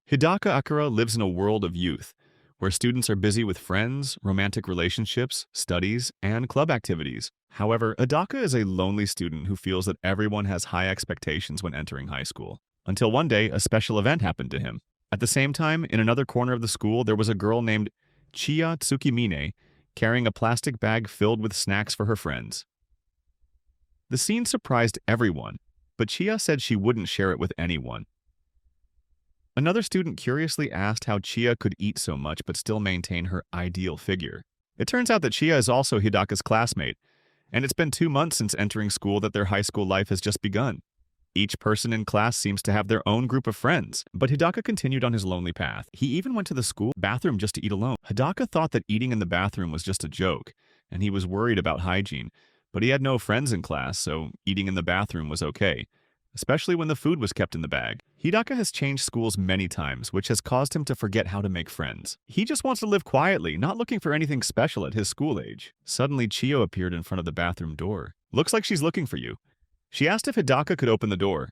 Hidaka Akira lives in a world of youth, where students are busy with friends, romantic relationships, studies, and club activities. However, Hidaka is a lonely student who feels that everyone has high expectations when entering high school. Until one day, a special event happened to him. At the same time, in another corner of the school, there was a girl named Chiya Tsukimine carrying a plastic bag filled with snacks for her friends. The scene surprised everyone, but Chiya said she wouldn't share it with anyone. Another student curiously asked how Chiya could eat so much but still maintain her ideal figure. It turns out that Chiya is also Hidaka's classmate, and it's been 2 months since entering school that their high school life has just begun. Each person in class seems to have their own group of friends, but Hidaka continued on his lonely path. He even went to the school bathroom just to eat alone. Hidaka thought that eating in the bathroom was just a joke, and he was worried about hygiene, but he had no friends in class, so eating in the bathroom was okay, especially when the food was kept in the bag. Hidaka has changed schools many times, which has caused him to forget how to make friends. He just wants to live quietly, not looking for anything special at his school age. Suddenly, Chiyo appeared in front of the bathroom door. "Looks like she's looking for you." She asked if Hidaka could open the door.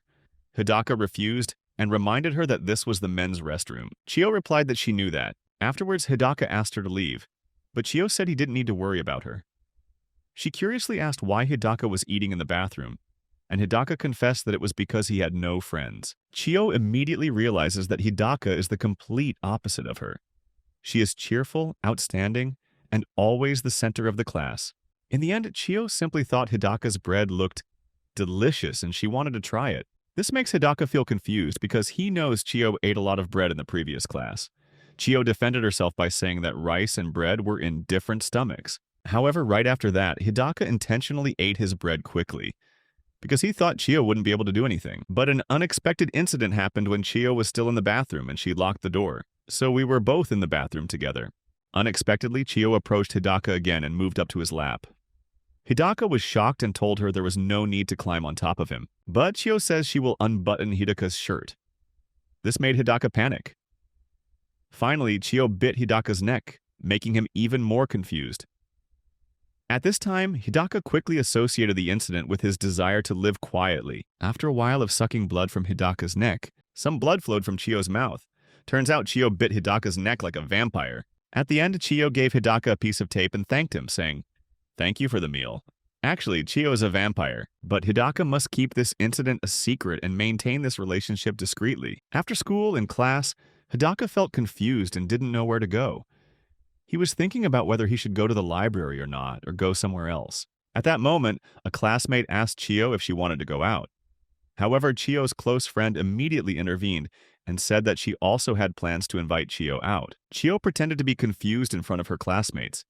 Hidaka refused and reminded her that this was the men's restroom. Chiyo replied that she knew that. Afterwards, Hidaka asked her to leave, but Chiyo said he didn't need to worry about her. She curiously asked why Hidaka was eating in the bathroom, and Hidaka confessed that it was because he had no friends. Chiyo immediately realizes that Hidaka is the complete opposite of her. She is cheerful, outstanding, and always the center of the class. In the end, Chiyo simply thought Hidaka's bread looked delicious and she wanted to try it. This makes Hidaka feel confused because he knows Chiyo ate a lot of bread in the previous class. Chiyo defended herself by saying that rice and bread were in different stomachs. However, right after that, Hidaka intentionally ate his bread quickly, because he thought Chiyo wouldn't be able to do anything. But an unexpected incident happened when Chiyo was still in the bathroom and she locked the door. So we were both in the bathroom together. Unexpectedly, Chiyo approached Hidaka again and moved up to his lap. Hidaka was shocked and told her there was no need to climb on top of him. But Chiyo says she will unbutton Hidaka's shirt. This made Hidaka panic. Finally, Chiyo bit Hidaka's neck, making him even more confused. At this time, Hidaka quickly associated the incident with his desire to live quietly. After a while of sucking blood from Hidaka's neck, some blood flowed from Chiyo's mouth. Turns out Chiyo bit Hidaka's neck like a vampire. At the end, Chiyo gave Hidaka a piece of tape and thanked him, saying, "Thank you for the meal." Actually, Chiyo is a vampire, but Hidaka must keep this incident a secret and maintain this relationship discreetly. After school, in class, Hidaka felt confused and didn't know where to go. He was thinking about whether he should go to the library or not, or go somewhere else. At that moment, a classmate asked Chiyo if she wanted to go out. However, Chiyo's close friend immediately intervened and said that she also had plans to invite Chiyo out. Chiyo pretended to be confused in front of her classmates.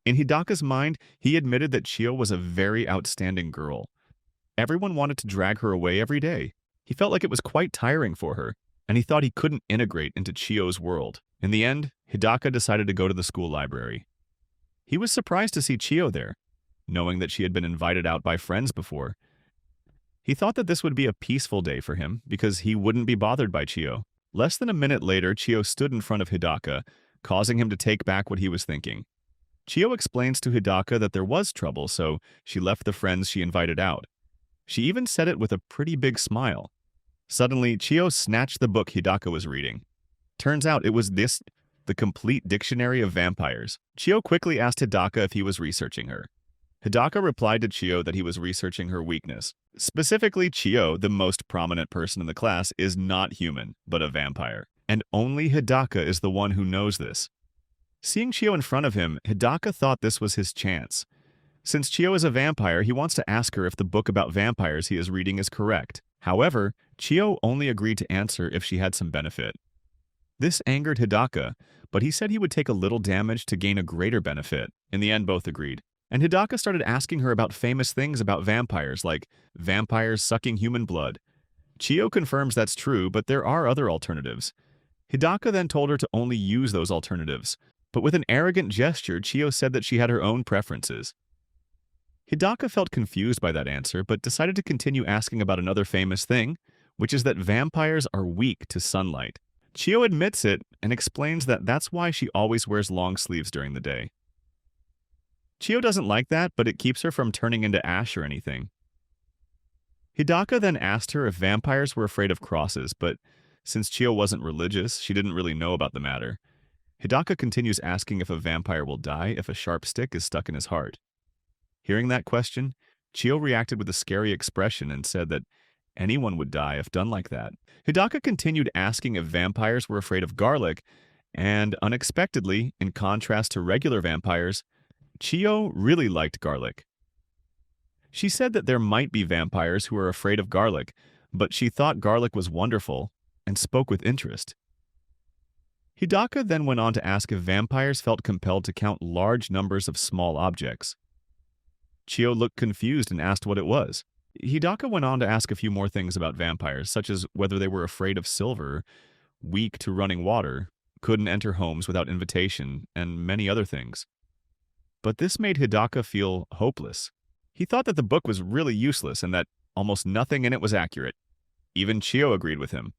In Hidaka's mind, he admitted that Chiyo was a very outstanding girl. Everyone wanted to drag her away every day. He felt like it was quite tiring for her, and he thought he couldn't integrate into Chiyo's world. In the end, Hidaka decided to go to the school library. He was surprised to see Chiyo there, knowing that she had been invited out by friends before. He thought that this would be a peaceful day for him because he wouldn't be bothered by Chiyo. Less than a minute later, Chiyo stood in front of Hidaka, causing him to take back what he was thinking. Chiyo explains to Hidaka that there was trouble, so she left the friends she invited out. She even said it with a pretty big smile. Suddenly, Chiyo snatched the book Hidaka was reading. Turns out it was the complete dictionary of vampires. Chiyo quickly asked Hidaka if he was researching her. Hidaka replied to Chiyo that he was researching her weakness. Specifically, Chiyo, the most prominent person in the class, is not human, but a vampire. And only Hidaka is the one who knows this. Seeing Chiyo in front of him, Hidaka thought this was his chance. Since Chiyo is a vampire, he wants to ask her if the book about vampires he is reading is correct. However, Chiyo only agreed to answer if she had some benefit. This angered Hidaka, but he said he would take a little damage to gain a greater benefit. In the end, both agreed. And Hidaka started asking her about famous things about vampires, like vampires sucking human blood. Chiyo confirms that's true, but there are other alternatives. Hidaka then told her to only use those alternatives, but with an arrogant gesture, Chiyo said that she had her own preferences. Hidaka felt confused by that answer, but decided to continue asking about another famous thing, which is that vampires are weak to sunlight. Chiyo admits it and explains that that's why she always wears long sleeves during the day. Chiyo doesn't like that, but it keeps her from turning into ash or anything. Hidaka then asked her if vampires were afraid of crosses, but Since Chiyo wasn't religious, she didn't really know about the matter. Hidaka continues asking if a vampire will die if a sharp stick is stuck in his heart. Hearing that question, Chiyo reacted with a scary expression and said that anyone would die if done like that. Hidaka continued asking if vampires were afraid of garlic, and unexpectedly, in contrast to regular vampires, Chiyo really liked garlic. She said that there might be vampires who are afraid of garlic, but she thought garlic was wonderful and spoke with interest. Hidaka then went on to ask if vampires felt compelled to count large numbers of small objects. Chiyo looked confused and asked what it was. Hidaka went on to ask a few more things about vampires, such as whether they were afraid of silver, weak to running water, couldn't enter homes without invitation, and many other things. But this made Hidaka feel hopeless. He thought that the book was really useless and that almost nothing in it was accurate. Even Chiyo agreed with him.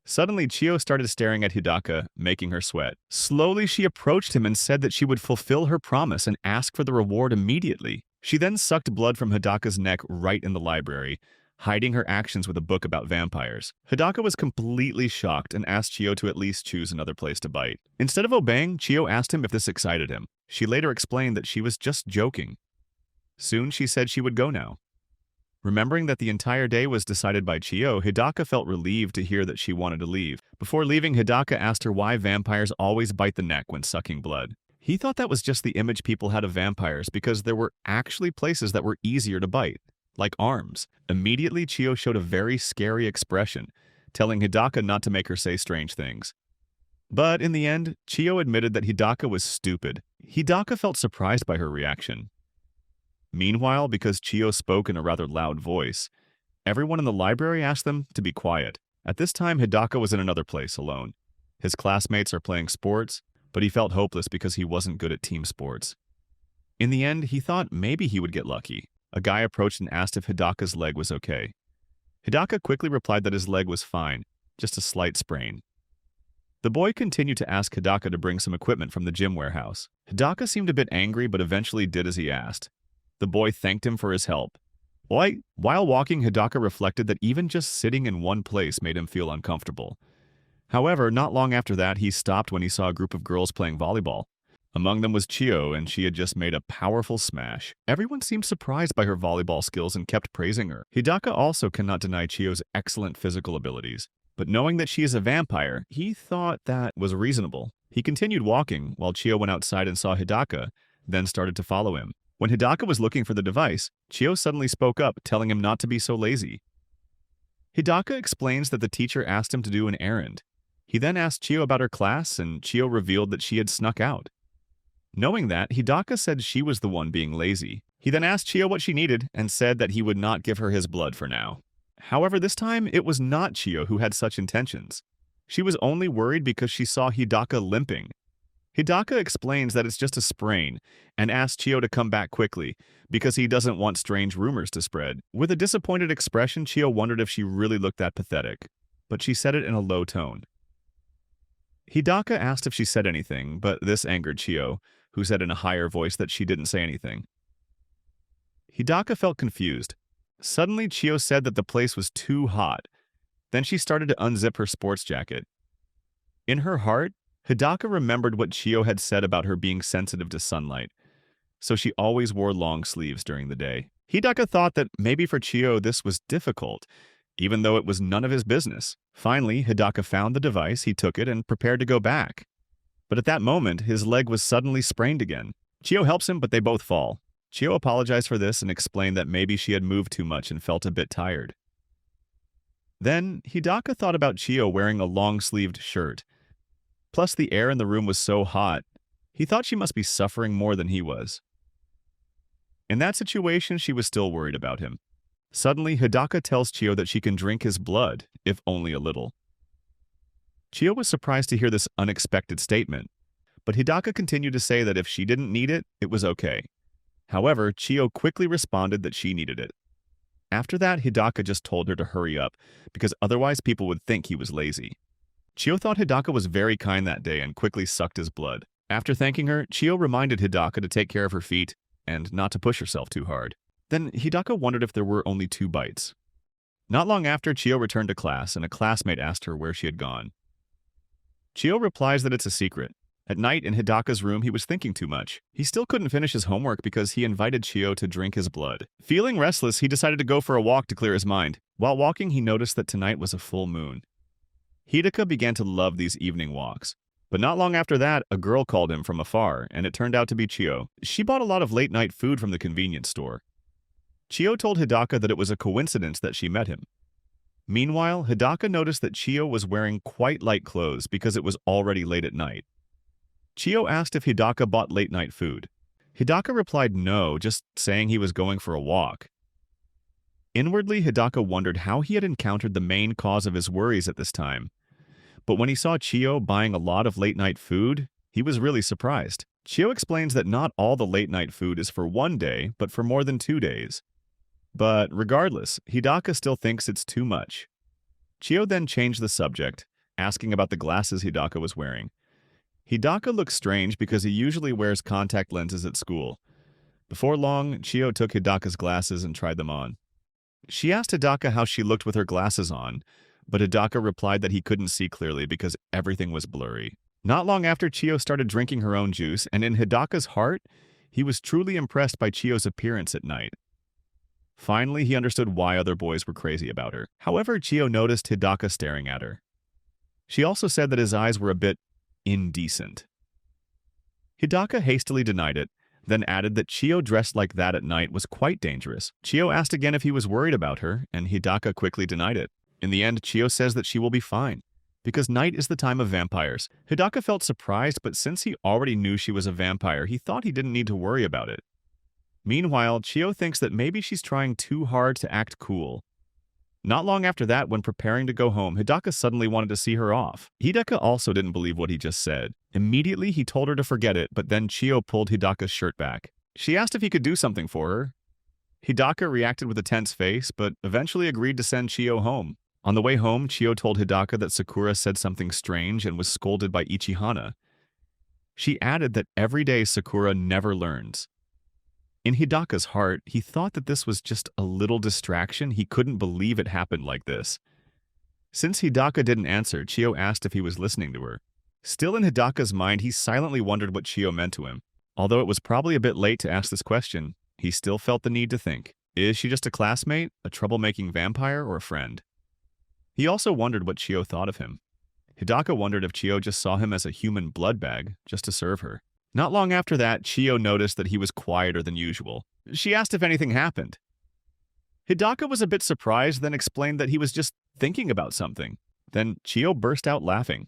Suddenly, Chiyo started staring at Hidaka, making her sweat. Slowly, she approached him and said that she would fulfill her promise and ask for the reward immediately. She then sucked blood from Hidaka's neck right in the library, hiding her actions with a book about vampires. Hidaka was completely shocked and asked Chiyo to at least choose another place to bite. Instead of obeying, Chiyo asked him if this excited him. She later explained that she was just joking. Soon, she said she would go now. Remembering that the entire day was decided by Chiyo, Hidaka felt relieved to hear that she wanted to leave. Before leaving, Hidaka asked her why vampires always bite the neck when sucking blood. He thought that was just the image people had of vampires because there were actually places that were easier to bite, like arms. Immediately, Chiyo showed a very scary expression, telling Hidaka not to make her say strange things. But in the end, Chiyo admitted that Hidaka was stupid. Hidaka felt surprised by her reaction. Meanwhile, because Chiyo spoke in a rather loud voice, everyone in the library asked them to be quiet. At this time, Hidaka was in another place alone. His classmates are playing sports, but he felt hopeless because he wasn't good at team sports. In the end, he thought maybe he would get lucky. A guy approached and asked if Hidaka's leg was okay. Hidaka quickly replied that his leg was fine, just a slight sprain. The boy continued to ask Hidaka to bring some equipment from the gym warehouse. Hidaka seemed a bit angry but eventually did as he asked. The boy thanked him for his help. While walking, Hidaka reflected that even just sitting in one place made him feel uncomfortable. However, not long after that, he stopped when he saw a group of girls playing volleyball. Among them was Chiyo, and she had just made a powerful smash. Everyone seemed surprised by her volleyball skills and kept praising her. Hidaka also cannot deny Chiyo's excellent physical abilities. But knowing that she is a vampire, he thought that was reasonable. He continued walking, while Chiyo went outside and saw Hidaka, then started to follow him. When Hidaka was looking for the device, Chiyo suddenly spoke up, telling him not to be so lazy. Hidaka explains that the teacher asked him to do an errand. He then asked Chiyo about her class, and Chiyo revealed that she had snuck out. Knowing that, Hidaka said she was the one being lazy. He then asked Chiyo what she needed, and said that he would not give her his blood for now. However, this time, it was not Chiyo who had such intentions. She was only worried because she saw Hidaka limping. Hidaka explains that it's just a sprain, and asks Chiyo to come back quickly, because he doesn't want strange rumors to spread. With a disappointed expression, Chiyo wondered if she really looked that pathetic, but she said it in a low tone. Hidaka asked if she said anything, but this angered Chiyo, who said in a higher voice that she didn't say anything. Hidaka felt confused. Suddenly, Chiyo said that the place was too hot. Then she started to unzip her sports jacket. In her heart, Hidaka remembered what Chiyo had said about her being sensitive to sunlight, so she always wore long sleeves during the day. Hidaka thought that maybe for Chiyo this was difficult, even though it was none of his business. Finally, Hidaka found the device, he took it, and prepared to go back. But at that moment, his leg was suddenly sprained again. Chiyo helps him, but they both fall. Chiyo apologized for this and explained that maybe she had moved too much and felt a bit tired. Then, Hidaka thought about Chiyo wearing a long-sleeved shirt. Plus, the air in the room was so hot, he thought she must be suffering more than he was. In that situation, she was still worried about him. Suddenly, Hidaka tells Chiyo that she can drink his blood, if only a little. Chiyo was surprised to hear this unexpected statement, but Hidaka continued to say that if she didn't need it, it was okay. However, Chiyo quickly responded that she needed it. After that, Hidaka just told her to hurry up, because otherwise people would think he was lazy. Chiyo thought Hidaka was very kind that day and quickly sucked his blood. After thanking her, Chiyo reminded Hidaka to take care of her feet and not to push herself too hard. Then Hidaka wondered if there were only 2 bites. Not long after, Chio returned to class, and a classmate asked her where she had gone. Chio replies that it's a secret. At night, in Hidaka's room, he was thinking too much. He still couldn't finish his homework because he invited Chio to drink his blood. Feeling restless, he decided to go for a walk to clear his mind. While walking, he noticed that tonight was a full moon. Hidaka began to love these evening walks. But not long after that, a girl called him from afar, and it turned out to be Chio. She bought a lot of late-night food from the convenience store. Chio told Hidaka that it was a coincidence that she met him. Meanwhile, Hidaka noticed that Chio was wearing quite light clothes because it was already late at night. Chio asked if Hidaka bought late-night food. Hidaka replied no, just saying he was going for a walk. Inwardly, Hidaka wondered how he had encountered the main cause of his worries at this time. But when he saw Chio buying a lot of late-night food, he was really surprised. Chio explains that not all the late-night food is for one day, but for more than 2 days. But regardless, Hidaka still thinks it's too much. Chio then changed the subject, asking about the glasses Hidaka was wearing. Hidaka looked strange because he usually wears contact lenses at school. Before long, Chio took Hidaka's glasses and tried them on. She asked Hidaka how she looked with her glasses on, but Hidaka replied that he couldn't see clearly because everything was blurry. Not long after, Chio started drinking her own juice, and in Hidaka's heart, he was truly impressed by Chio's appearance at night. Finally, he understood why other boys were crazy about her. However, Chio noticed Hidaka staring at her. She also said that his eyes were a bit indecent. Hidaka hastily denied it, then added that Chio dressed like that at night was quite dangerous. Chio asked again if he was worried about her, and Hidaka quickly denied it. In the end, Chio says that she will be fine, because night is the time of vampires. Hidaka felt surprised, but since he already knew she was a vampire, he thought he didn't need to worry about it. Meanwhile, Chio thinks that maybe she's trying too hard to act cool. Not long after that, when preparing to go home, Hidaka suddenly wanted to see her off. Hidaka also didn't believe what he just said. Immediately, he told her to forget it, but then Chio pulled Hidaka's shirt back. She asked if he could do something for her. Hidaka reacted with a tense face, but eventually agreed to send Chio home. On the way home, Chio told Hidaka that Sakura said something strange and was scolded by Ichihana. She added that every day Sakura never learns. In Hidaka's heart, he thought that this was just a little distraction. He couldn't believe it happened like this. Since Hidaka didn't answer, Chio asked if he was listening to her. Still in Hidaka's mind, he silently wondered what Chio meant to him. Although it was probably a bit late to ask this question, he still felt the need to think. Is she just a classmate, a troublemaking vampire, or a friend? He also wondered what Chio thought of him. Hidaka wondered if Chio just saw him as a human blood bag, just to serve her. Not long after that, Chio noticed that he was quieter than usual. She asked if anything happened. Hidaka was a bit surprised, then explained that he was just thinking about something. Then Chio burst out laughing.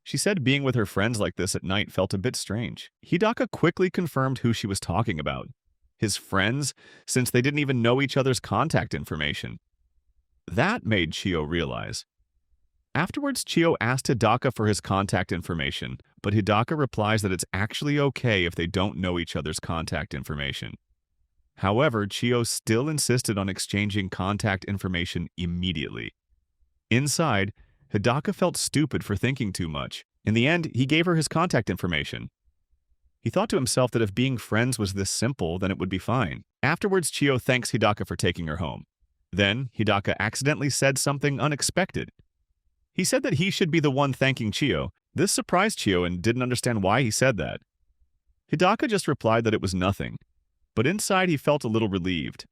She said being with her friends like this at night felt a bit strange. Hidaka quickly confirmed who she was talking about. His friends, since they didn't even know each other's contact information. That made Chio realize. Afterwards, Chio asked Hidaka for his contact information, but Hidaka replies that it's actually okay if they don't know each other's contact information. However, Chio still insisted on exchanging contact information immediately. Inside, Hidaka felt stupid for thinking too much. In the end, he gave her his contact information. He thought to himself that if being friends was this simple, then it would be fine. Afterwards, Chio thanks Hidaka for taking her home. Then, Hidaka accidentally said something unexpected. He said that he should be the one thanking Chio. This surprised Chio and didn't understand why he said that. Hidaka just replied that it was nothing, but inside he felt a little relieved.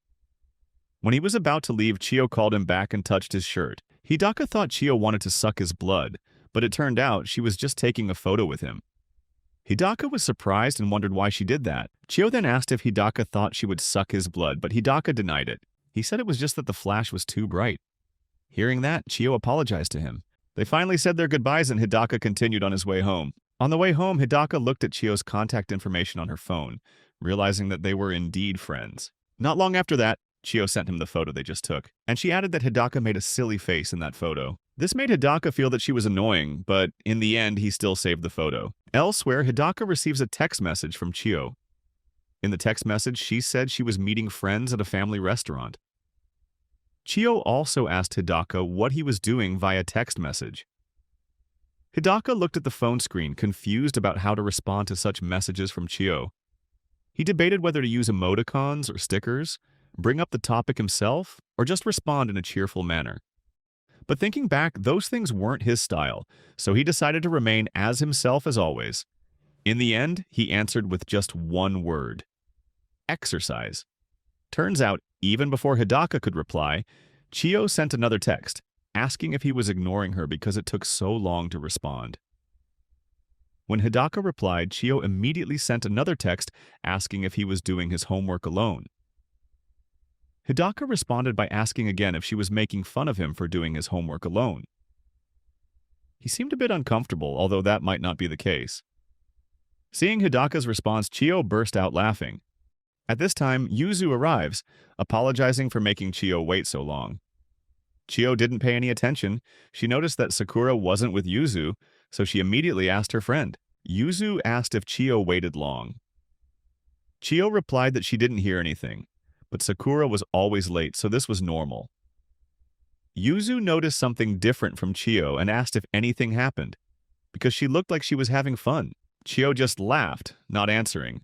When he was about to leave, Chio called him back and touched his shirt. Hidaka thought Chio wanted to suck his blood, but it turned out she was just taking a photo with him. Hidaka was surprised and wondered why she did that. Chio then asked if Hidaka thought she would suck his blood, but Hidaka denied it. He said it was just that the flash was too bright. Hearing that, Chio apologized to him. They finally said their goodbyes and Hidaka continued on his way home. On the way home, Hidaka looked at Chio's contact information on her phone, realizing that they were indeed friends. Not long after that, Chio sent him the photo they just took, and she added that Hidaka made a silly face in that photo. This made Hidaka feel that she was annoying, but in the end, he still saved the photo. Elsewhere, Hidaka receives a text message from Chio. In the text message, she said she was meeting friends at a family restaurant. Chio also asked Hidaka what he was doing via text message. Hidaka looked at the phone screen, confused about how to respond to such messages from Chio. He debated whether to use emoticons or stickers, bring up the topic himself, or just respond in a cheerful manner. But thinking back, those things weren't his style, so he decided to remain as himself as always. In the end, he answered with just one word: exercise. Turns out, even before Hidaka could reply, Chiyo sent another text, asking if he was ignoring her because it took so long to respond. When Hidaka replied, Chiyo immediately sent another text asking if he was doing his homework alone. Hidaka responded by asking again if she was making fun of him for doing his homework alone. He seemed a bit uncomfortable, although that might not be the case. Seeing Hidaka's response, Chiyo burst out laughing. At this time, Yuzu arrives, apologizing for making Chiyo wait so long. Chiyo didn't pay any attention. She noticed that Sakura wasn't with Yuzu, so she immediately asked her friend. Yuzu asked if Chiyo waited long. Chiyo replied that she didn't hear anything, but Sakura was always late, so this was normal. Yuzu noticed something different from Chiyo and asked if anything happened, because she looked like she was having fun. Chiyo just laughed, not answering.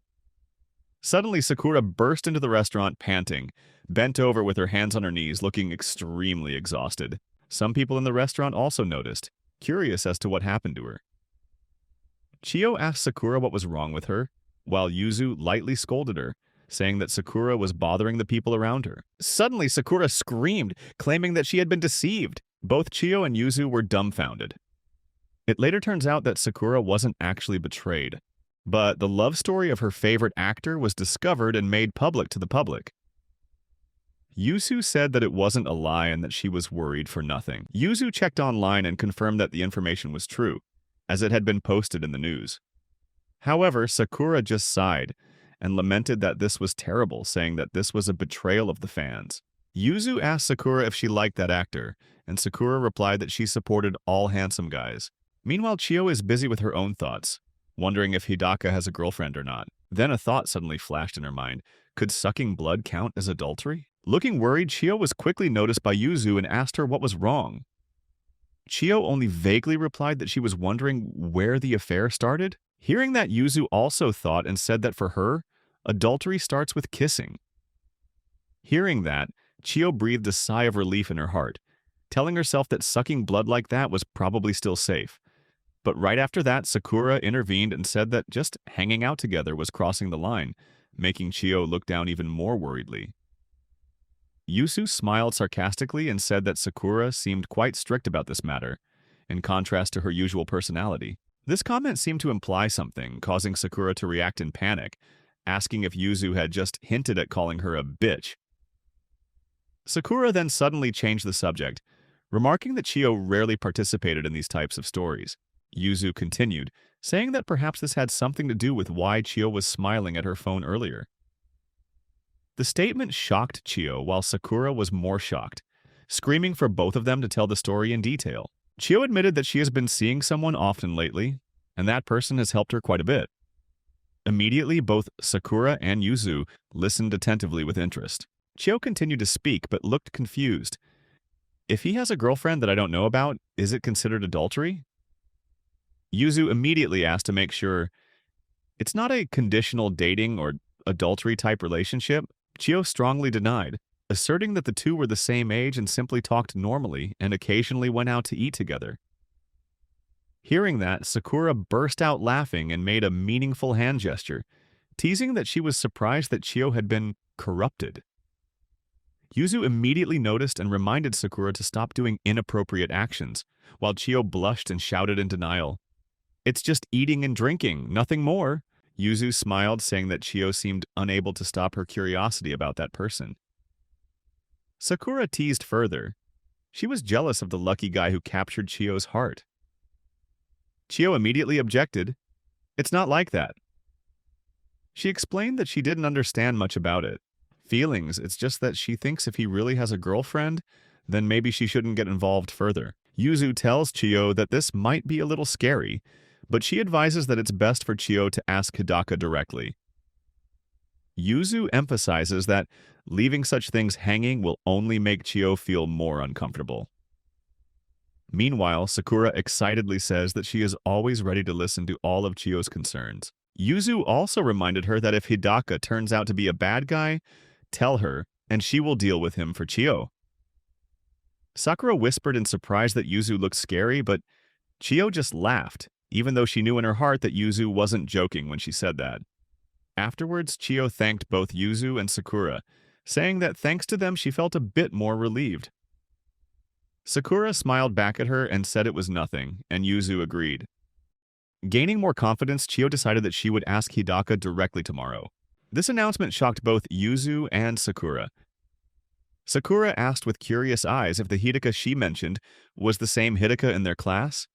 Suddenly, Sakura burst into the restaurant panting, bent over with her hands on her knees, looking extremely exhausted. Some people in the restaurant also noticed, curious as to what happened to her. Chiyo asked Sakura what was wrong with her, while Yuzu lightly scolded her, saying that Sakura was bothering the people around her. Suddenly, Sakura screamed, claiming that she had been deceived. Both Chiyo and Yuzu were dumbfounded. It later turns out that Sakura wasn't actually betrayed, but the love story of her favorite actor was discovered and made public to the public. Yuzu said that it wasn't a lie and that she was worried for nothing. Yuzu checked online and confirmed that the information was true, as it had been posted in the news. However, Sakura just sighed and lamented that this was terrible, saying that this was a betrayal of the fans. Yuzu asked Sakura if she liked that actor, and Sakura replied that she supported all handsome guys. Meanwhile, Chiyo is busy with her own thoughts, wondering if Hidaka has a girlfriend or not. Then a thought suddenly flashed in her mind. Could sucking blood count as adultery? Looking worried, Chiyo was quickly noticed by Yuzu and asked her what was wrong. Chiyo only vaguely replied that she was wondering where the affair started. Hearing that, Yuzu also thought and said that for her, adultery starts with kissing. Hearing that, Chiyo breathed a sigh of relief in her heart, telling herself that sucking blood like that was probably still safe. But right after that, Sakura intervened and said that just hanging out together was crossing the line, making Chiyo look down even more worriedly. Yuzu smiled sarcastically and said that Sakura seemed quite strict about this matter, in contrast to her usual personality. This comment seemed to imply something, causing Sakura to react in panic, asking if Yuzu had just hinted at calling her a bitch. Sakura then suddenly changed the subject, remarking that Chiyo rarely participated in these types of stories. Yuzu continued, saying that perhaps this had something to do with why Chiyo was smiling at her phone earlier. The statement shocked Chiyo, while Sakura was more shocked, screaming for both of them to tell the story in detail. Chiyo admitted that she has been seeing someone often lately, and that person has helped her quite a bit. Immediately, both Sakura and Yuzu listened attentively with interest. Chiyo continued to speak, but looked confused. If he has a girlfriend that I don't know about, is it considered adultery? Yuzu immediately asked to make sure it's not a conditional dating or adultery-type relationship. Chiyo strongly denied, asserting that the two were the same age and simply talked normally and occasionally went out to eat together. Hearing that, Sakura burst out laughing and made a meaningful hand gesture, teasing that she was surprised that Chiyo had been corrupted. Yuzu immediately noticed and reminded Sakura to stop doing inappropriate actions, while Chiyo blushed and shouted in denial. "It's just eating and drinking, nothing more." Yuzu smiled, saying that Chiyo seemed unable to stop her curiosity about that person. Sakura teased further. She was jealous of the lucky guy who captured Chiyo's heart. Chiyo immediately objected. "It's not like that." She explained that she didn't understand much about it. Feelings, it's just that she thinks if he really has a girlfriend, then maybe she shouldn't get involved further. Yuzu tells Chiyo that this might be a little scary, but she advises that it's best for Chiyo to ask Hidaka directly. Yuzu emphasizes that leaving such things hanging will only make Chiyo feel more uncomfortable. Meanwhile, Sakura excitedly says that she is always ready to listen to all of Chiyo's concerns. Yuzu also reminded her that if Hidaka turns out to be a bad guy, tell her and she will deal with him for Chiyo. Sakura whispered in surprise that Yuzu looked scary, but Chiyo just laughed, even though she knew in her heart that Yuzu wasn't joking when she said that. Afterwards, Chiyo thanked both Yuzu and Sakura, saying that thanks to them she felt a bit more relieved. Sakura smiled back at her and said it was nothing, and Yuzu agreed. Gaining more confidence, Chiyo decided that she would ask Hidaka directly tomorrow. This announcement shocked both Yuzu and Sakura. Sakura asked with curious eyes if the Hidaka she mentioned was the same Hidaka in their class.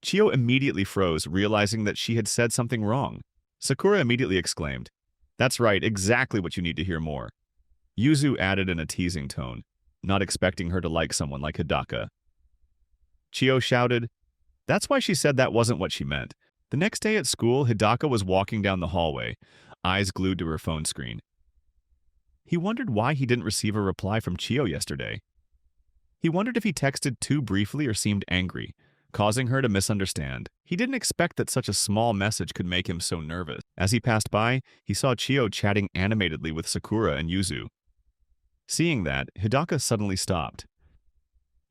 Chiyo immediately froze, realizing that she had said something wrong. Sakura immediately exclaimed, "That's right, exactly what you need to hear more." Yuzu added in a teasing tone, not expecting her to like someone like Hidaka. Chiyo shouted, "That's why she said that wasn't what she meant." The next day at school, Hidaka was walking down the hallway, eyes glued to her phone screen. He wondered why he didn't receive a reply from Chiyo yesterday. He wondered if he texted too briefly or seemed angry, causing her to misunderstand. He didn't expect that such a small message could make him so nervous. As he passed by, he saw Chiyo chatting animatedly with Sakura and Yuzu. Seeing that, Hidaka suddenly stopped.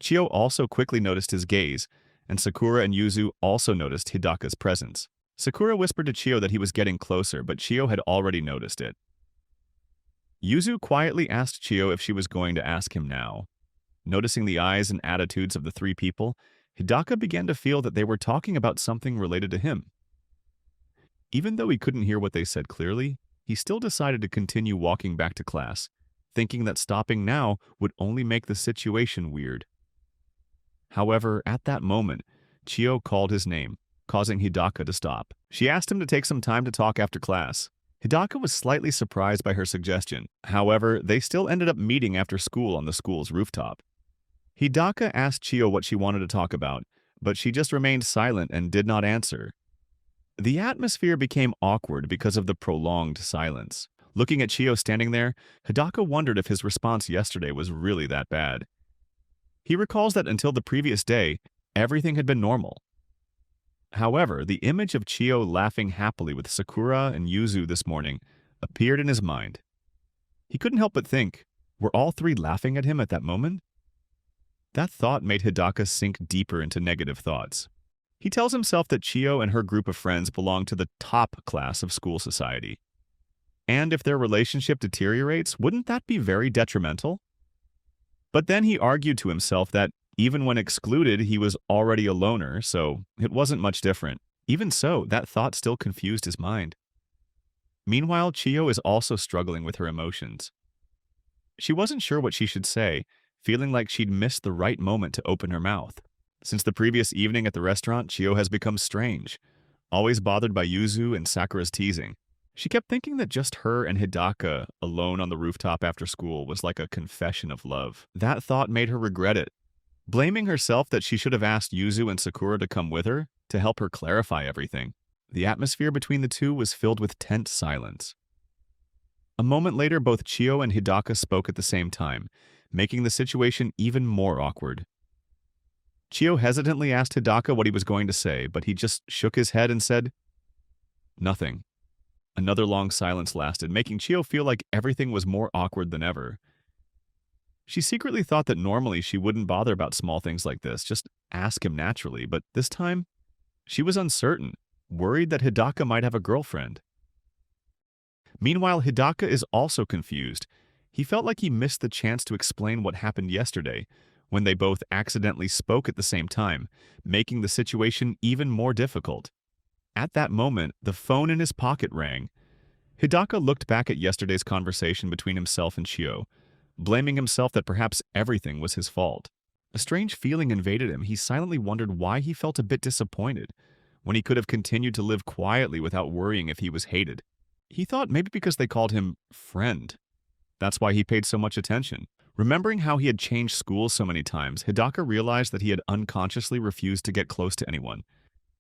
Chiyo also quickly noticed his gaze, and Sakura and Yuzu also noticed Hidaka's presence. Sakura whispered to Chiyo that he was getting closer, but Chiyo had already noticed it. Yuzu quietly asked Chiyo if she was going to ask him now. Noticing the eyes and attitudes of the three people, Hidaka began to feel that they were talking about something related to him. Even though he couldn't hear what they said clearly, he still decided to continue walking back to class, thinking that stopping now would only make the situation weird. However, at that moment, Chiyo called his name, causing Hidaka to stop. She asked him to take some time to talk after class. Hidaka was slightly surprised by her suggestion. However, they still ended up meeting after school on the school's rooftop. Hidaka asked Chiyo what she wanted to talk about, but she just remained silent and did not answer. The atmosphere became awkward because of the prolonged silence. Looking at Chiyo standing there, Hidaka wondered if his response yesterday was really that bad. He recalls that until the previous day, everything had been normal. However, the image of Chiyo laughing happily with Sakura and Yuzu this morning appeared in his mind. He couldn't help but think, were all three laughing at him at that moment? That thought made Hidaka sink deeper into negative thoughts. He tells himself that Chiyo and her group of friends belong to the top class of school society. And if their relationship deteriorates, wouldn't that be very detrimental? But then he argued to himself that even when excluded, he was already a loner, so it wasn't much different. Even so, that thought still confused his mind. Meanwhile, Chiyo is also struggling with her emotions. She wasn't sure what she should say, feeling like she'd missed the right moment to open her mouth. Since the previous evening at the restaurant, Chiyo has become strange, always bothered by Yuzu and Sakura's teasing. She kept thinking that just her and Hidaka alone on the rooftop after school was like a confession of love. That thought made her regret it, blaming herself that she should have asked Yuzu and Sakura to come with her to help her clarify everything. The atmosphere between the two was filled with tense silence. A moment later, both Chiyo and Hidaka spoke at the same time, making the situation even more awkward. Chiyo hesitantly asked Hidaka what he was going to say, but he just shook his head and said, "Nothing." Another long silence lasted, making Chiyo feel like everything was more awkward than ever. She secretly thought that normally she wouldn't bother about small things like this, just ask him naturally, but this time, she was uncertain, worried that Hidaka might have a girlfriend. Meanwhile, Hidaka is also confused. He felt like he missed the chance to explain what happened yesterday, when they both accidentally spoke at the same time, making the situation even more difficult. At that moment, the phone in his pocket rang. Hidaka looked back at yesterday's conversation between himself and Chiyo, blaming himself that perhaps everything was his fault. A strange feeling invaded him. He silently wondered why he felt a bit disappointed, when he could have continued to live quietly without worrying if he was hated. He thought maybe because they called him friend. That's why he paid so much attention. Remembering how he had changed schools so many times, Hidaka realized that he had unconsciously refused to get close to anyone,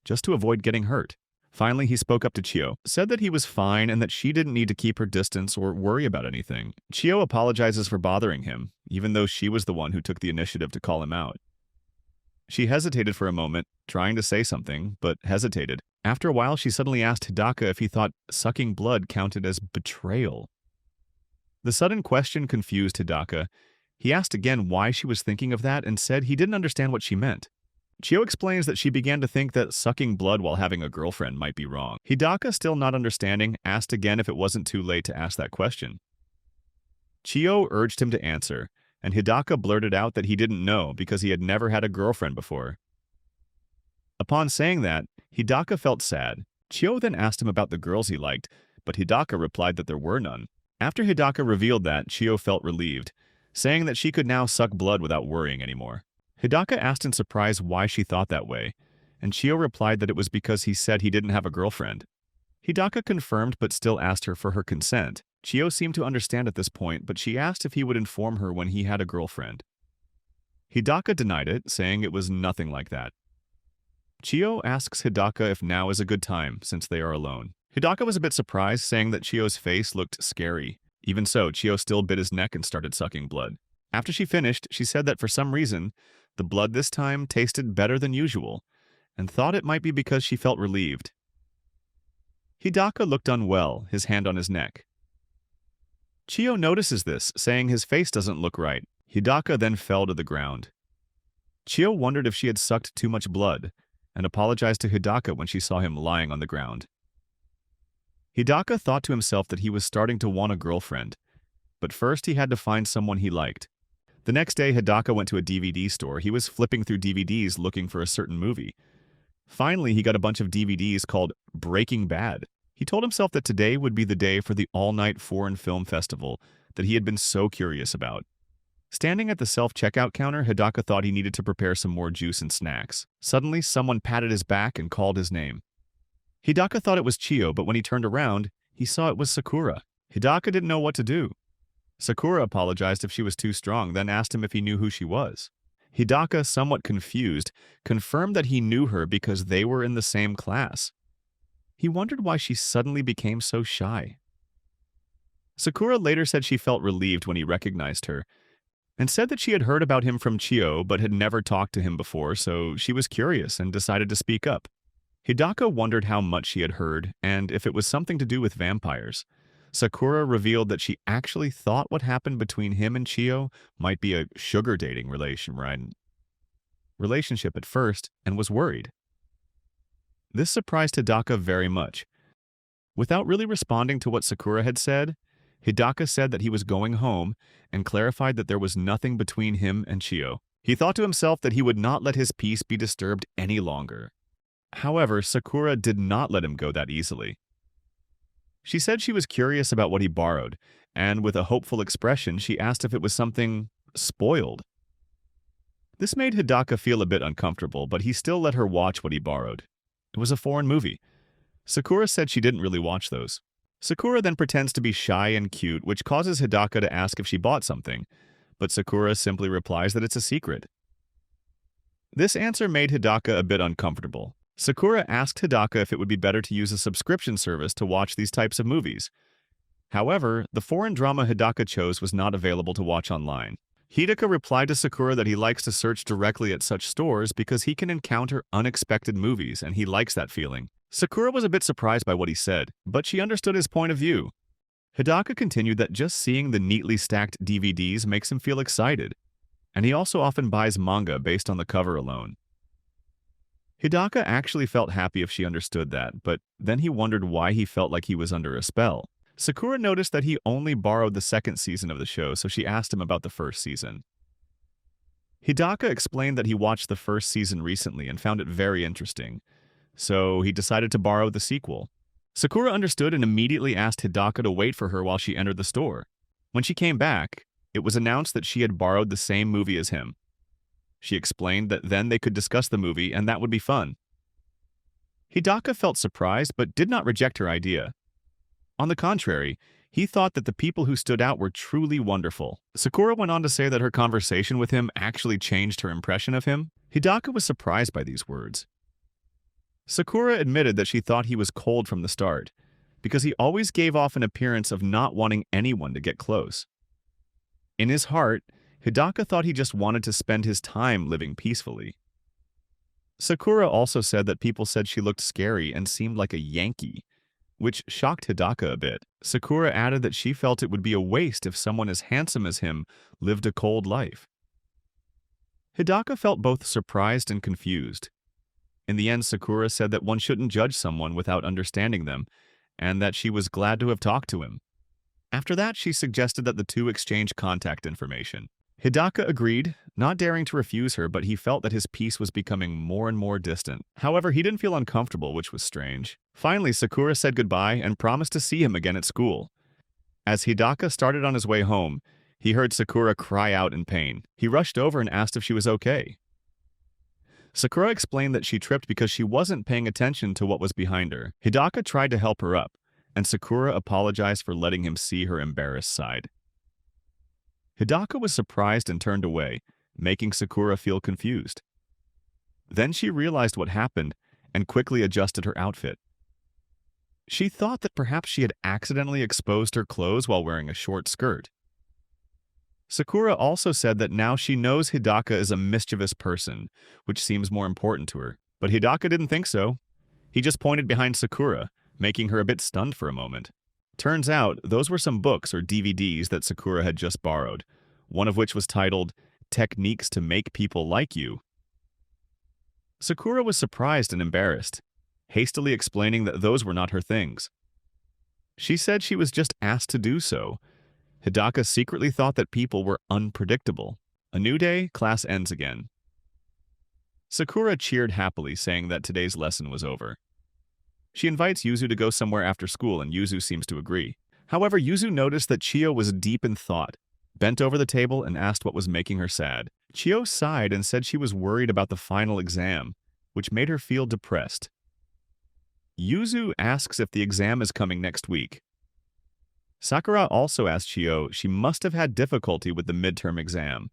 just to avoid getting hurt. Finally, he spoke up to Chiyo, said that he was fine and that she didn't need to keep her distance or worry about anything. Chiyo apologizes for bothering him, even though she was the one who took the initiative to call him out. She hesitated for a moment, trying to say something, but hesitated. After a while, she suddenly asked Hidaka if he thought sucking blood counted as betrayal. The sudden question confused Hidaka. He asked again why she was thinking of that and said he didn't understand what she meant. Chio explains that she began to think that sucking blood while having a girlfriend might be wrong. Hidaka, still not understanding, asked again if it wasn't too late to ask that question. Chio urged him to answer, and Hidaka blurted out that he didn't know because he had never had a girlfriend before. Upon saying that, Hidaka felt sad. Chio then asked him about the girls he liked, but Hidaka replied that there were none. After Hidaka revealed that, Chio felt relieved, saying that she could now suck blood without worrying anymore. Hidaka asked in surprise why she thought that way, and Chio replied that it was because he said he didn't have a girlfriend. Hidaka confirmed but still asked her for her consent. Chio seemed to understand at this point, but she asked if he would inform her when he had a girlfriend. Hidaka denied it, saying it was nothing like that. Chio asks Hidaka if now is a good time, since they are alone. Hidaka was a bit surprised, saying that Chio's face looked scary. Even so, Chio still bit his neck and started sucking blood. After she finished, she said that for some reason, the blood this time tasted better than usual, and thought it might be because she felt relieved. Hidaka looked unwell, his hand on his neck. Chio notices this, saying his face doesn't look right. Hidaka then fell to the ground. Chio wondered if she had sucked too much blood, and apologized to Hidaka when she saw him lying on the ground. Hidaka thought to himself that he was starting to want a girlfriend, but first he had to find someone he liked. The next day, Hidaka went to a DVD store. He was flipping through DVDs looking for a certain movie. Finally, he got a bunch of DVDs called Breaking Bad. He told himself that today would be the day for the all-night foreign film festival that he had been so curious about. Standing at the self-checkout counter, Hidaka thought he needed to prepare some more juice and snacks. Suddenly, someone patted his back and called his name. Hidaka thought it was Chio, but when he turned around, he saw it was Sakura. Hidaka didn't know what to do. Sakura apologized if she was too strong, then asked him if he knew who she was. Hidaka, somewhat confused, confirmed that he knew her because they were in the same class. He wondered why she suddenly became so shy. Sakura later said she felt relieved when he recognized her, and said that she had heard about him from Chio but had never talked to him before, so she was curious and decided to speak up. Hidaka wondered how much she had heard and if it was something to do with vampires. Sakura revealed that she actually thought what happened between him and Chio might be a sugar dating relationship at first, and was worried. This surprised Hidaka very much. Without really responding to what Sakura had said, Hidaka said that he was going home and clarified that there was nothing between him and Chio. He thought to himself that he would not let his peace be disturbed any longer. However, Sakura did not let him go that easily. She said she was curious about what he borrowed, and with a hopeful expression, she asked if it was something spoiled. This made Hidaka feel a bit uncomfortable, but he still let her watch what he borrowed. It was a foreign movie. Sakura said she didn't really watch those. Sakura then pretends to be shy and cute, which causes Hidaka to ask if she bought something, but Sakura simply replies that it's a secret. This answer made Hidaka a bit uncomfortable. Sakura asked Hidaka if it would be better to use a subscription service to watch these types of movies. However, the foreign drama Hidaka chose was not available to watch online. Hidaka replied to Sakura that he likes to search directly at such stores because he can encounter unexpected movies and he likes that feeling. Sakura was a bit surprised by what he said, but she understood his point of view. Hidaka continued that just seeing the neatly stacked DVDs makes him feel excited, and he also often buys manga based on the cover alone. Hidaka actually felt happy if she understood that, but then he wondered why he felt like he was under a spell. Sakura noticed that he only borrowed the second season of the show, so she asked him about the first season. Hidaka explained that he watched the first season recently and found it very interesting, so he decided to borrow the sequel. Sakura understood and immediately asked Hidaka to wait for her while she entered the store. When she came back, it was announced that she had borrowed the same movie as him. She explained that then they could discuss the movie and that would be fun. Hidaka felt surprised but did not reject her idea. On the contrary, he thought that the people who stood out were truly wonderful. Sakura went on to say that her conversation with him actually changed her impression of him. Hidaka was surprised by these words. Sakura admitted that she thought he was cold from the start, because he always gave off an appearance of not wanting anyone to get close. In his heart, Hidaka thought he just wanted to spend his time living peacefully. Sakura also said that people said she looked scary and seemed like a Yankee, which shocked Hidaka a bit. Sakura added that she felt it would be a waste if someone as handsome as him lived a cold life. Hidaka felt both surprised and confused. In the end, Sakura said that one shouldn't judge someone without understanding them, and that she was glad to have talked to him. After that, she suggested that the two exchange contact information. Hidaka agreed, not daring to refuse her, but he felt that his peace was becoming more and more distant. However, he didn't feel uncomfortable, which was strange. Finally, Sakura said goodbye and promised to see him again at school. As Hidaka started on his way home, he heard Sakura cry out in pain. He rushed over and asked if she was okay. Sakura explained that she tripped because she wasn't paying attention to what was behind her. Hidaka tried to help her up, and Sakura apologized for letting him see her embarrassed side. Hidaka was surprised and turned away, making Sakura feel confused. Then she realized what happened and quickly adjusted her outfit. She thought that perhaps she had accidentally exposed her clothes while wearing a short skirt. Sakura also said that now she knows Hidaka is a mischievous person, which seems more important to her. But Hidaka didn't think so. He just pointed behind Sakura, making her a bit stunned for a moment. Turns out, those were some books or DVDs that Sakura had just borrowed, one of which was titled, "Techniques to Make People Like You." Sakura was surprised and embarrassed, hastily explaining that those were not her things. She said she was just asked to do so. Hidaka secretly thought that people were unpredictable. A new day, class ends again. Sakura cheered happily, saying that today's lesson was over. She invites Yuzu to go somewhere after school, and Yuzu seems to agree. However, Yuzu noticed that Chiyo was deep in thought, bent over the table and asked what was making her sad. Chiyo sighed and said she was worried about the final exam, which made her feel depressed. Yuzu asks if the exam is coming next week. Sakura also asked Chiyo she must have had difficulty with the midterm exam.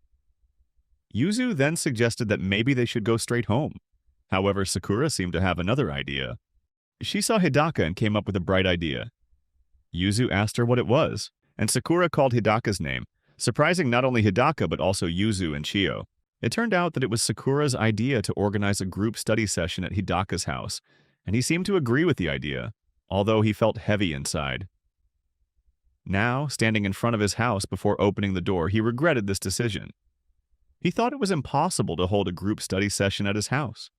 Yuzu then suggested that maybe they should go straight home. However, Sakura seemed to have another idea. She saw Hidaka and came up with a bright idea. Yuzu asked her what it was, and Sakura called Hidaka's name, surprising not only Hidaka but also Yuzu and Chiyo. It turned out that it was Sakura's idea to organize a group study session at Hidaka's house, and he seemed to agree with the idea, although he felt heavy inside. Now, standing in front of his house before opening the door, he regretted this decision. He thought it was impossible to hold a group study session at his house.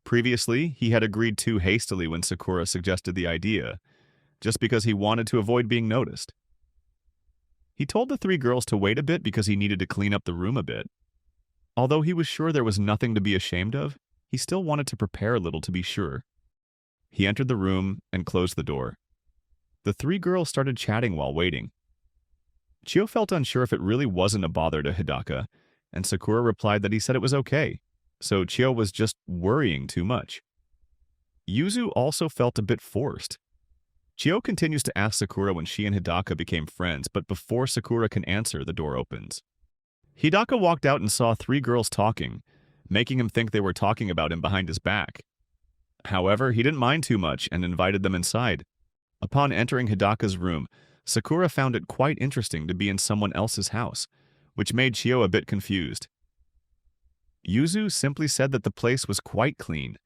Previously, he had agreed too hastily when Sakura suggested the idea, just because he wanted to avoid being noticed. He told the three girls to wait a bit because he needed to clean up the room a bit. Although he was sure there was nothing to be ashamed of, he still wanted to prepare a little to be sure. He entered the room and closed the door. The three girls started chatting while waiting. Chiyo felt unsure if it really wasn't a bother to Hidaka, and Sakura replied that he said it was okay, so Chiyo was just worrying too much. Yuzu also felt a bit forced. Chiyo continues to ask Sakura when she and Hidaka became friends, but before Sakura can answer, the door opens. Hidaka walked out and saw three girls talking, making him think they were talking about him behind his back. However, he didn't mind too much and invited them inside. Upon entering Hidaka's room, Sakura found it quite interesting to be in someone else's house, which made Chiyo a bit confused. Yuzu simply said that the place was quite clean.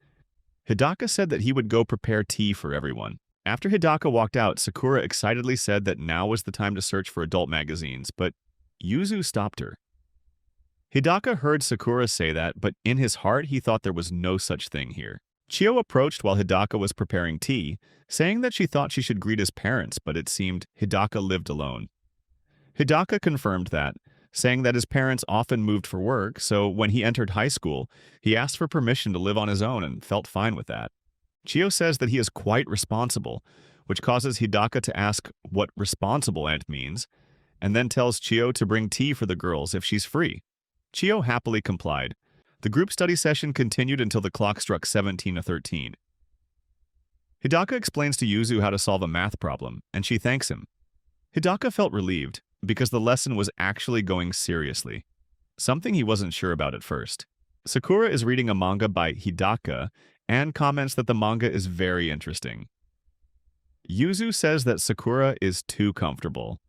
Hidaka said that he would go prepare tea for everyone. After Hidaka walked out, Sakura excitedly said that now was the time to search for adult magazines, but Yuzu stopped her. Hidaka heard Sakura say that, but in his heart he thought there was no such thing here. Chiyo approached while Hidaka was preparing tea, saying that she thought she should greet his parents, but it seemed Hidaka lived alone. Hidaka confirmed that, saying that his parents often moved for work, so when he entered high school, he asked for permission to live on his own and felt fine with that. Chiyo says that he is quite responsible, which causes Hidaka to ask what responsible aunt means, and then tells Chiyo to bring tea for the girls if she's free. Chiyo happily complied. The group study session continued until the clock struck 17:13. Hidaka explains to Yuzu how to solve a math problem, and she thanks him. Hidaka felt relieved, because the lesson was actually going seriously, something he wasn't sure about at first. Sakura is reading a manga by Hidaka and comments that the manga is very interesting. Yuzu says that Sakura is too comfortable.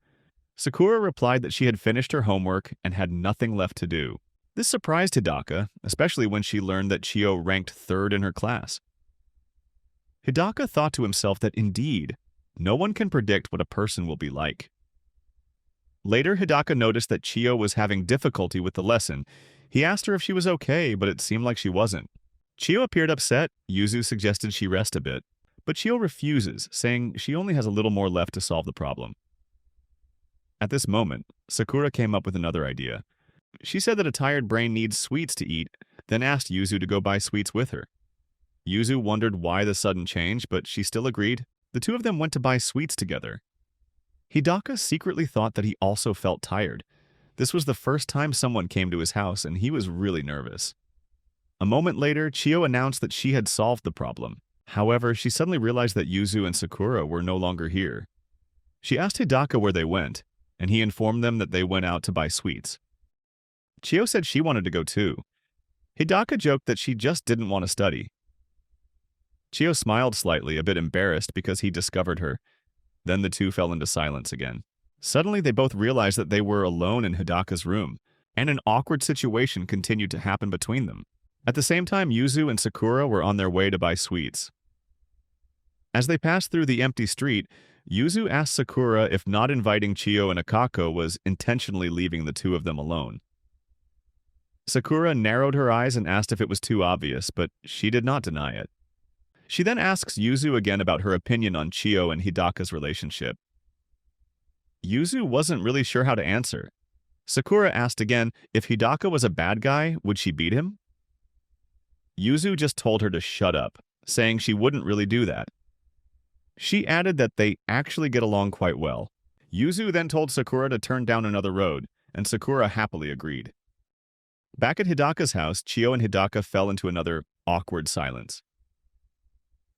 Sakura replied that she had finished her homework and had nothing left to do. This surprised Hidaka, especially when she learned that Chiyo ranked third in her class. Hidaka thought to himself that indeed, no one can predict what a person will be like. Later, Hidaka noticed that Chiyo was having difficulty with the lesson. He asked her if she was okay, but it seemed like she wasn't. Chiyo appeared upset. Yuzu suggested she rest a bit, but Chiyo refuses, saying she only has a little more left to solve the problem. At this moment, Sakura came up with another idea. She said that a tired brain needs sweets to eat, then asked Yuzu to go buy sweets with her. Yuzu wondered why the sudden change, but she still agreed. The two of them went to buy sweets together. Hidaka secretly thought that he also felt tired. This was the first time someone came to his house, and he was really nervous. A moment later, Chiyo announced that she had solved the problem. However, she suddenly realized that Yuzu and Sakura were no longer here. She asked Hidaka where they went, and he informed them that they went out to buy sweets. Chiyo said she wanted to go too. Hidaka joked that she just didn't want to study. Chiyo smiled slightly, a bit embarrassed because he discovered her. Then the two fell into silence again. Suddenly, they both realized that they were alone in Hidaka's room, and an awkward situation continued to happen between them. At the same time, Yuzu and Sakura were on their way to buy sweets. As they passed through the empty street, Yuzu asked Sakura if not inviting Chiyo and Akako was intentionally leaving the two of them alone. Sakura narrowed her eyes and asked if it was too obvious, but she did not deny it. She then asks Yuzu again about her opinion on Chiyo and Hidaka's relationship. Yuzu wasn't really sure how to answer. Sakura asked again if Hidaka was a bad guy, would she beat him? Yuzu just told her to shut up, saying she wouldn't really do that. She added that they actually get along quite well. Yuzu then told Sakura to turn down another road, and Sakura happily agreed. Back at Hidaka's house, Chiyo and Hidaka fell into another awkward silence.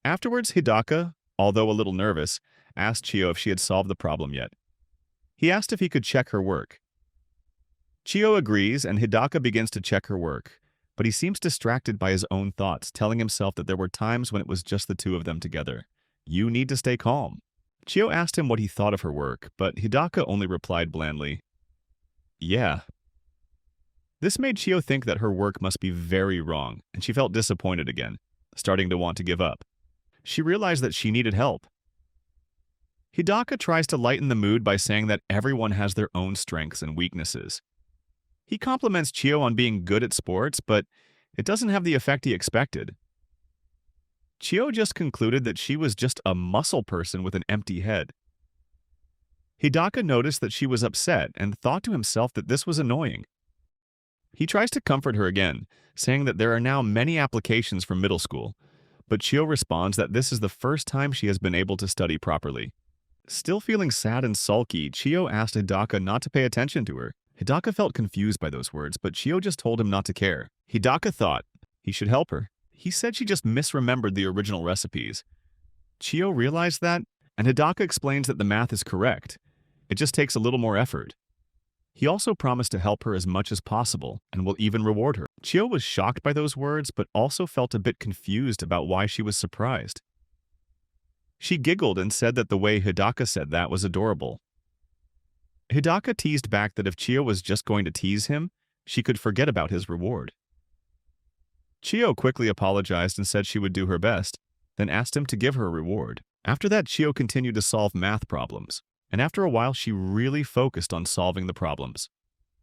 Afterwards, Hidaka, although a little nervous, asked Chiyo if she had solved the problem yet. He asked if he could check her work. Chiyo agrees, and Hidaka begins to check her work, but he seems distracted by his own thoughts, telling himself that there were times when it was just the two of them together. You need to stay calm. Chiyo asked him what he thought of her work, but Hidaka only replied blandly, "Yeah." This made Chiyo think that her work must be very wrong, and she felt disappointed again, starting to want to give up. She realized that she needed help. Hidaka tries to lighten the mood by saying that everyone has their own strengths and weaknesses. He compliments Chiyo on being good at sports, but it doesn't have the effect he expected. Chiyo just concluded that she was just a muscle person with an empty head. Hidaka noticed that she was upset and thought to himself that this was annoying. He tries to comfort her again, saying that there are now many applications for middle school, but Chiyo responds that this is the first time she has been able to study properly. Still feeling sad and sulky, Chiyo asked Hidaka not to pay attention to her. Hidaka felt confused by those words, but Chiyo just told him not to care. Hidaka thought he should help her. He said she just misremembered the original recipes. Chiyo realized that, and Hidaka explains that the math is correct. It just takes a little more effort. He also promised to help her as much as possible and will even reward her. Chiyo was shocked by those words, but also felt a bit confused about why she was surprised. She giggled and said that the way Hidaka said that was adorable. Hidaka teased back that if Chiyo was just going to tease him, she could forget about his reward. Chiyo quickly apologized and said she would do her best, then asked him to give her a reward. After that, Chiyo continued to solve math problems, and after a while she really focused on solving the problems.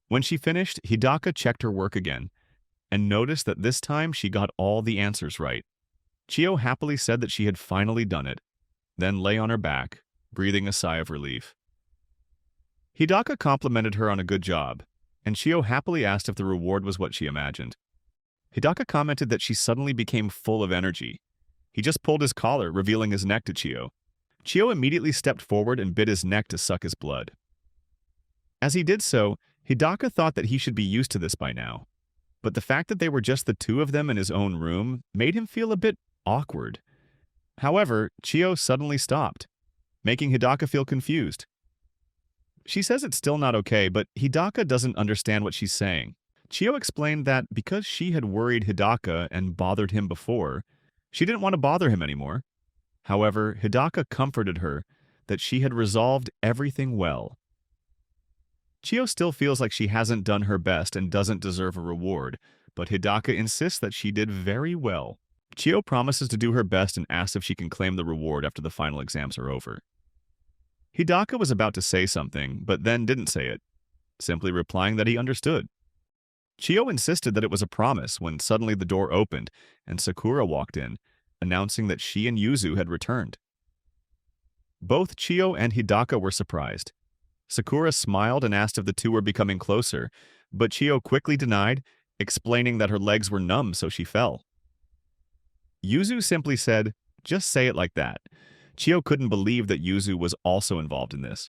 When she finished, Hidaka checked her work again, and noticed that this time she got all the answers right. Chiyo happily said that she had finally done it, then lay on her back, breathing a sigh of relief. Hidaka complimented her on a good job, and Chiyo happily asked if the reward was what she imagined. Hidaka commented that she suddenly became full of energy. He just pulled his collar, revealing his neck to Chiyo. Chiyo immediately stepped forward and bit his neck to suck his blood. As he did so, Hidaka thought that he should be used to this by now. But the fact that they were just the two of them in his own room made him feel a bit awkward. However, Chiyo suddenly stopped, making Hidaka feel confused. She says it's still not okay, but Hidaka doesn't understand what she's saying. Chiyo explained that because she had worried Hidaka and bothered him before, she didn't want to bother him anymore. However, Hidaka comforted her that she had resolved everything well. Chiyo still feels like she hasn't done her best and doesn't deserve a reward, but Hidaka insists that she did very well. Chio promises to do her best and asks if she can claim the reward after the final exams are over. Hidaka was about to say something, but then didn't say it, simply replying that he understood. Chio insisted that it was a promise when suddenly the door opened and Sakura walked in, announcing that she and Yuzu had returned. Both Chio and Hidaka were surprised. Sakura smiled and asked if the two were becoming closer, but Chio quickly denied, explaining that her legs were numb so she fell. Yuzu simply said, "Just say it like that." Chio couldn't believe that Yuzu was also involved in this.